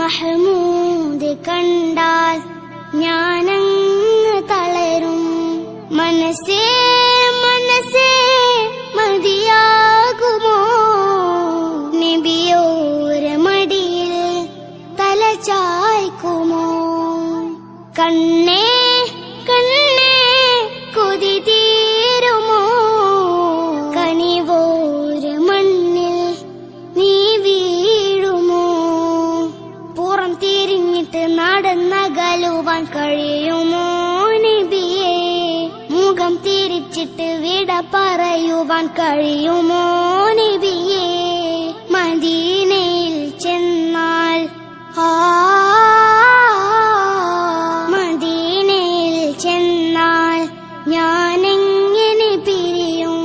മഹ്മൂദ് കണ്ടാൽ ഞാനങ്ങ് തളരും. മനസ്സേ മനസ്സേ മതിയാകുമോ നബിയോര മടിയിൽ തല ചായ്ക്കുമോ? കണ്ണേ കണ്ണേ കൊതി തീരുമോ? കനിവോര മണ്ണിൽ നീ വീഴുമോ? പുറം തിരിഞ്ഞിട്ട് നടന്നകലുവാൻ കഴിയുമോ നബിയേ? മുഖം തിരിച്ചിട്ട് വിട പറയുവാൻ കഴിയുമോ നബിയേ? മദീനയിൽ ചെന്നാൽ